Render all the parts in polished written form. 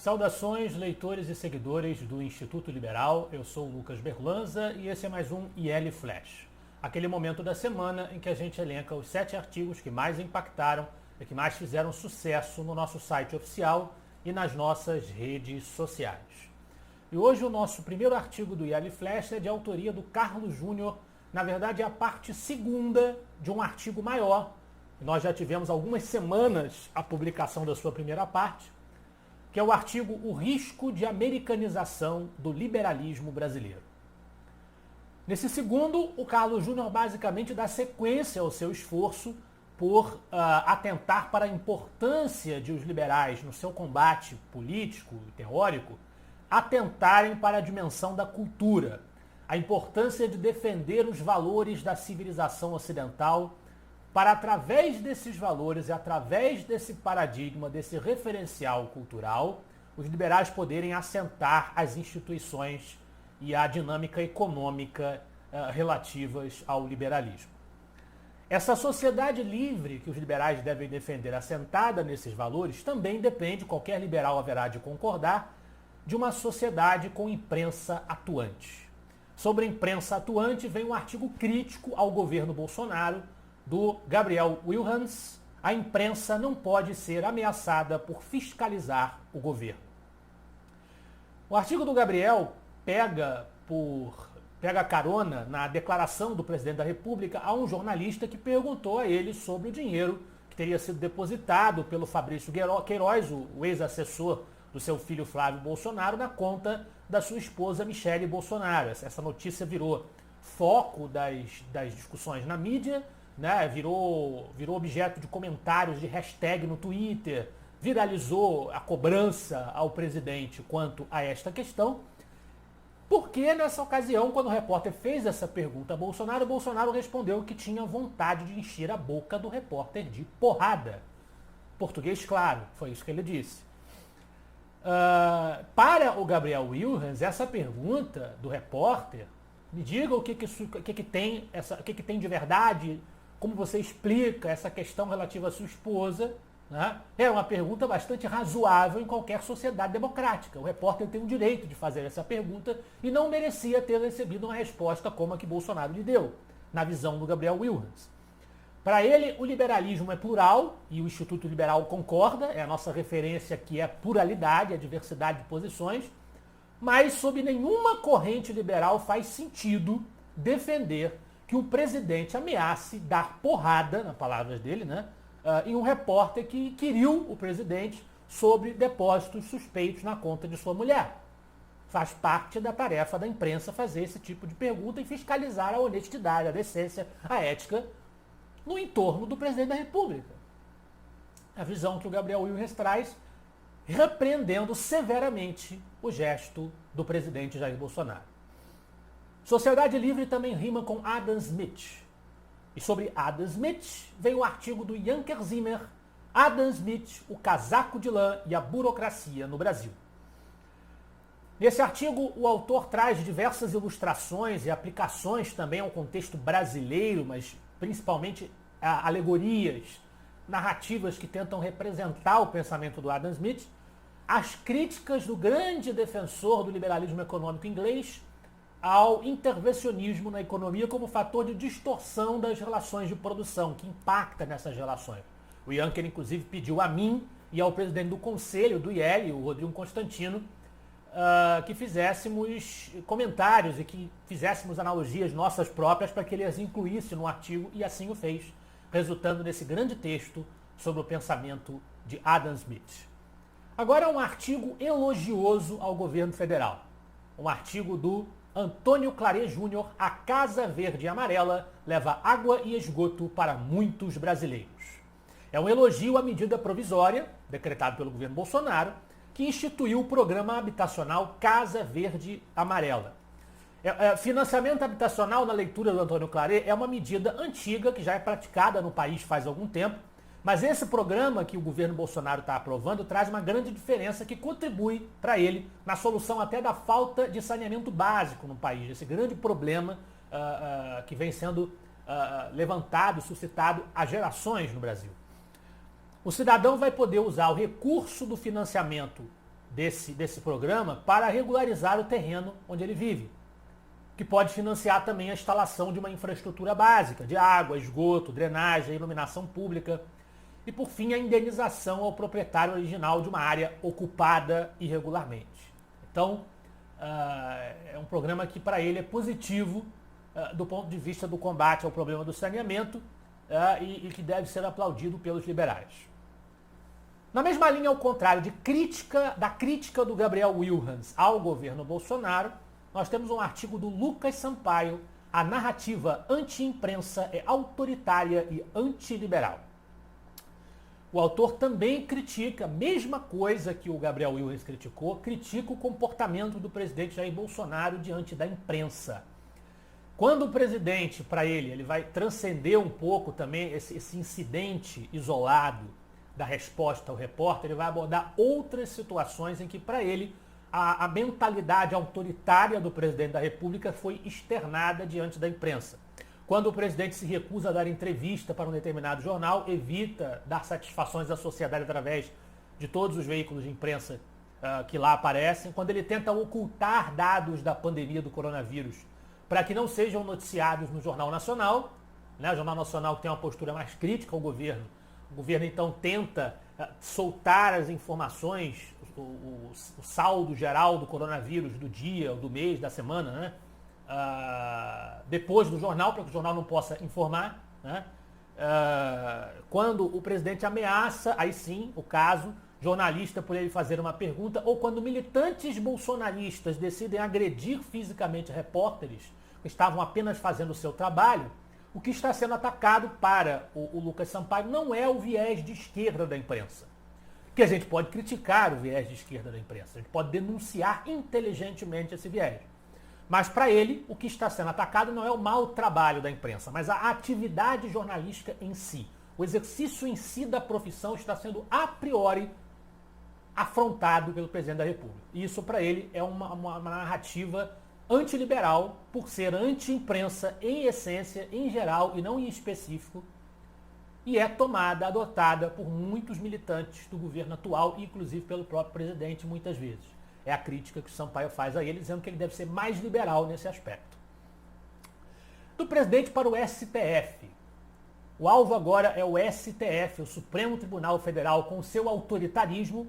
Saudações, leitores e seguidores do Instituto Liberal. Eu sou o Lucas Berlanza e esse é mais um IL Flash. Aquele momento da semana em que a gente elenca os 7 artigos que mais impactaram e que mais fizeram sucesso no nosso site oficial e nas nossas redes sociais. E hoje o nosso primeiro artigo do IL Flash é de autoria do Carlos Júnior. Na verdade é a parte segunda de um artigo maior. Nós já tivemos algumas semanas a publicação da sua primeira parte, que é o artigo O Risco de Americanização do Liberalismo Brasileiro. Nesse segundo, o Carlos Júnior basicamente dá sequência ao seu esforço por atentar para a importância de os liberais, no seu combate político e teórico, atentarem para a dimensão da cultura, a importância de defender os valores da civilização ocidental, para através desses valores e através desse paradigma, desse referencial cultural, os liberais poderem assentar as instituições e a dinâmica econômica relativas ao liberalismo. Essa sociedade livre que os liberais devem defender, assentada nesses valores, também depende, qualquer liberal haverá de concordar, de uma sociedade com imprensa atuante. Sobre a imprensa atuante vem um artigo crítico ao governo Bolsonaro, do Gabriel Wilhans. A imprensa não pode ser ameaçada por fiscalizar o governo. O artigo do Gabriel pega carona na declaração do presidente da República a um jornalista que perguntou a ele sobre o dinheiro que teria sido depositado pelo Fabrício Queiroz, o ex-assessor do seu filho Flávio Bolsonaro, na conta da sua esposa Michele Bolsonaro. Essa notícia virou foco das discussões na mídia, né? Virou objeto de comentários de hashtag no Twitter, viralizou a cobrança ao presidente quanto a esta questão, porque nessa ocasião, quando o repórter fez essa pergunta a Bolsonaro, Bolsonaro respondeu que tinha vontade de encher a boca do repórter de porrada. Português claro, foi isso que ele disse. Para o Gabriel Wilhans, essa pergunta do repórter, me diga o que tem de verdade, como você explica essa questão relativa à sua esposa, né? É uma pergunta bastante razoável em qualquer sociedade democrática. O repórter tem o direito de fazer essa pergunta e não merecia ter recebido uma resposta como a que Bolsonaro lhe deu, na visão do Gabriel Wilhans. Para ele, o liberalismo é plural, e o Instituto Liberal concorda, é a nossa referência que é a pluralidade, a diversidade de posições, mas sob nenhuma corrente liberal faz sentido defender que o presidente ameace dar porrada, nas palavras dele, né, em um repórter que inquiriu o presidente sobre depósitos suspeitos na conta de sua mulher. Faz parte da tarefa da imprensa fazer esse tipo de pergunta e fiscalizar a honestidade, a decência, a ética no entorno do presidente da República. A visão que o Gabriel Wilhans traz, repreendendo severamente o gesto do presidente Jair Bolsonaro. Sociedade livre também rima com Adam Smith. E sobre Adam Smith vem o artigo do Yanker Zimmer, Adam Smith, o casaco de lã e a burocracia no Brasil. Nesse artigo, o autor traz diversas ilustrações e aplicações também ao contexto brasileiro, mas principalmente alegorias, narrativas que tentam representar o pensamento do Adam Smith, as críticas do grande defensor do liberalismo econômico inglês ao intervencionismo na economia como fator de distorção das relações de produção, que impacta nessas relações. O Yanker, inclusive, pediu a mim e ao presidente do conselho do IEL, o Rodrigo Constantino, que fizéssemos comentários e que fizéssemos analogias nossas próprias para que ele as incluísse no artigo, e assim o fez, resultando nesse grande texto sobre o pensamento de Adam Smith. Agora um artigo elogioso ao governo federal. Um artigo do Antônio Claret Júnior, A Casa Verde e Amarela leva água e esgoto para muitos brasileiros. É um elogio à medida provisória, decretada pelo governo Bolsonaro, que instituiu o programa habitacional Casa Verde Amarela. Financiamento habitacional, na leitura do Antônio Claret, é uma medida antiga que já é praticada no país faz algum tempo, mas esse programa que o governo Bolsonaro está aprovando traz uma grande diferença que contribui para ele na solução até da falta de saneamento básico no país, esse grande problema que vem sendo levantado, suscitado há gerações no Brasil. O cidadão vai poder usar o recurso do financiamento desse programa para regularizar o terreno onde ele vive, que pode financiar também a instalação de uma infraestrutura básica, de água, esgoto, drenagem, iluminação pública e, por fim, a indenização ao proprietário original de uma área ocupada irregularmente. Então, é um programa que para ele é positivo do ponto de vista do combate ao problema do saneamento e que deve ser aplaudido pelos liberais. Na mesma linha, ao contrário, da crítica do Gabriel Wilhans ao governo Bolsonaro, nós temos um artigo do Lucas Sampaio, A Narrativa Anti-Imprensa é Autoritária e Antiliberal. O autor também critica a mesma coisa que o Gabriel Wilhans criticou, critica o comportamento do presidente Jair Bolsonaro diante da imprensa. Quando o presidente, para ele vai transcender um pouco também esse incidente isolado da resposta ao repórter, ele vai abordar outras situações em que, para ele, a mentalidade autoritária do presidente da República foi externada diante da imprensa. Quando o presidente se recusa a dar entrevista para um determinado jornal, evita dar satisfações à sociedade através de todos os veículos de imprensa que lá aparecem, quando ele tenta ocultar dados da pandemia do coronavírus para que não sejam noticiados no Jornal Nacional, né? O Jornal Nacional que tem uma postura mais crítica ao governo. O governo, então, tenta soltar as informações, o saldo geral do coronavírus do dia, do mês, da semana, né? Depois do jornal, para que o jornal não possa informar. Né? Quando o presidente ameaça, aí sim, o caso, jornalista por ele fazer uma pergunta, ou quando militantes bolsonaristas decidem agredir fisicamente repórteres que estavam apenas fazendo o seu trabalho, o que está sendo atacado para o Lucas Sampaio não é o viés de esquerda da imprensa. Que a gente pode criticar o viés de esquerda da imprensa, a gente pode denunciar inteligentemente esse viés. Mas para ele, o que está sendo atacado não é o mau trabalho da imprensa, mas a atividade jornalística em si. O exercício em si da profissão está sendo a priori afrontado pelo presidente da República. E isso para ele é uma narrativa antiliberal, por ser anti-imprensa em essência, em geral e não em específico, e é adotada por muitos militantes do governo atual, inclusive pelo próprio presidente muitas vezes. É a crítica que o Sampaio faz a ele, dizendo que ele deve ser mais liberal nesse aspecto. Do presidente para o STF. O alvo agora é o STF, o Supremo Tribunal Federal, com seu autoritarismo,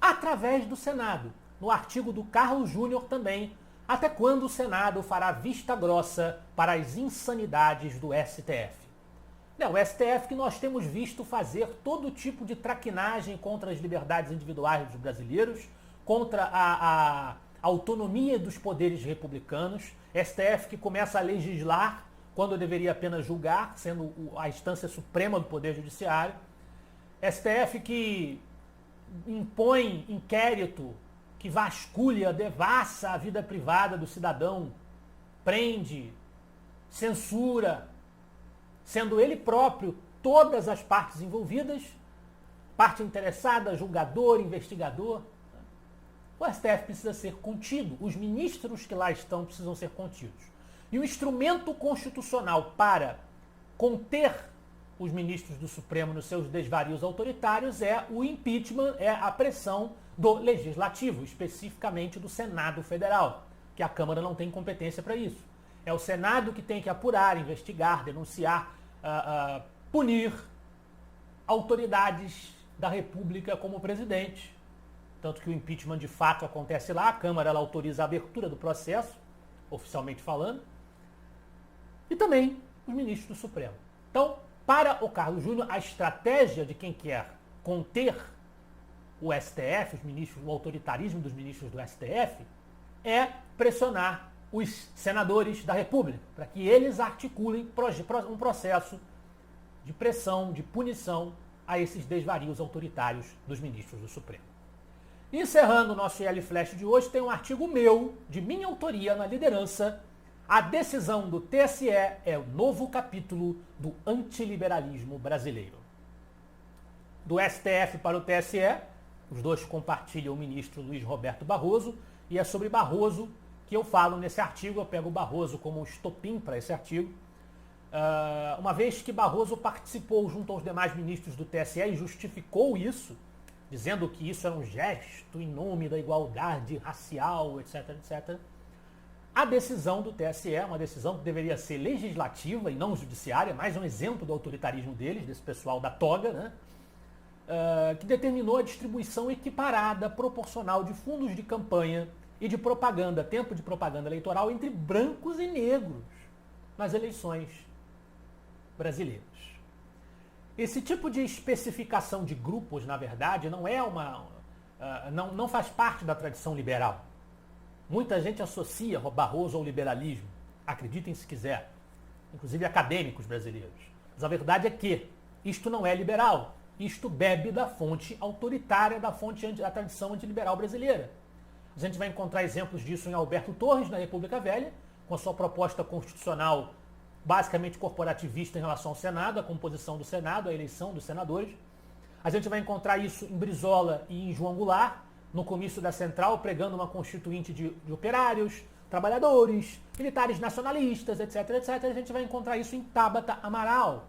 através do Senado. No artigo do Carlos Júnior também, até quando o Senado fará vista grossa para as insanidades do STF. O STF que nós temos visto fazer todo tipo de traquinagem contra as liberdades individuais dos brasileiros, contra a autonomia dos poderes republicanos, STF que começa a legislar quando deveria apenas julgar, sendo a instância suprema do Poder Judiciário, STF que impõe inquérito, que vasculha, devassa a vida privada do cidadão, prende, censura, sendo ele próprio todas as partes envolvidas, parte interessada, julgador, investigador. O STF precisa ser contido, os ministros que lá estão precisam ser contidos. E o instrumento constitucional para conter os ministros do Supremo nos seus desvarios autoritários é o impeachment, é a pressão do Legislativo, especificamente do Senado Federal, que a Câmara não tem competência para isso. É o Senado que tem que apurar, investigar, denunciar, punir autoridades da República como o presidente. Tanto que o impeachment de fato acontece lá, a Câmara ela autoriza a abertura do processo, oficialmente falando, e também os ministros do Supremo. Então, para o Carlos Júnior, a estratégia de quem quer conter o STF, os ministros, o autoritarismo dos ministros do STF, é pressionar os senadores da República, para que eles articulem um processo de pressão, de punição a esses desvarios autoritários dos ministros do Supremo. Encerrando o nosso IL Flash de hoje, tem um artigo meu, de minha autoria, na Liderança. A decisão do TSE é o novo capítulo do antiliberalismo brasileiro. Do STF para o TSE, os dois compartilham o ministro Luiz Roberto Barroso, e é sobre Barroso que eu falo nesse artigo. Eu pego o Barroso como estopim para esse artigo, uma vez que Barroso participou junto aos demais ministros do TSE e justificou isso, dizendo que isso era um gesto em nome da igualdade racial, etc, etc. A decisão do TSE, uma decisão que deveria ser legislativa e não judiciária, mais um exemplo do autoritarismo deles, desse pessoal da toga, né? Que determinou a distribuição equiparada, proporcional de fundos de campanha e de propaganda, tempo de propaganda eleitoral entre brancos e negros nas eleições brasileiras. Esse tipo de especificação de grupos, na verdade, não é não faz parte da tradição liberal. Muita gente associa Barroso ao liberalismo, acreditem se quiser, inclusive acadêmicos brasileiros. Mas a verdade é que isto não é liberal, isto bebe da fonte autoritária, da tradição antiliberal brasileira. A gente vai encontrar exemplos disso em Alberto Torres, na República Velha, com a sua proposta constitucional basicamente corporativista em relação ao Senado, a composição do Senado, a eleição dos senadores. A gente vai encontrar isso em Brizola e em João Goulart, no comício da Central, pregando uma constituinte de operários, trabalhadores, militares nacionalistas, etc, etc. A gente vai encontrar isso em Tabata Amaral,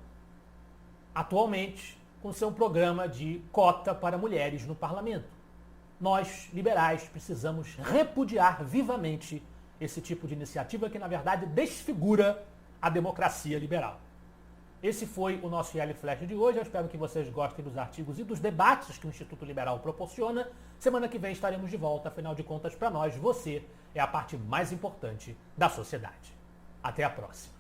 atualmente com seu programa de cota para mulheres no parlamento. Nós, liberais, precisamos repudiar vivamente esse tipo de iniciativa que, na verdade, desfigura a democracia liberal. Esse foi o nosso IL Flash de hoje. Eu espero que vocês gostem dos artigos e dos debates que o Instituto Liberal proporciona. Semana que vem estaremos de volta. Afinal de contas, para nós, você é a parte mais importante da sociedade. Até a próxima.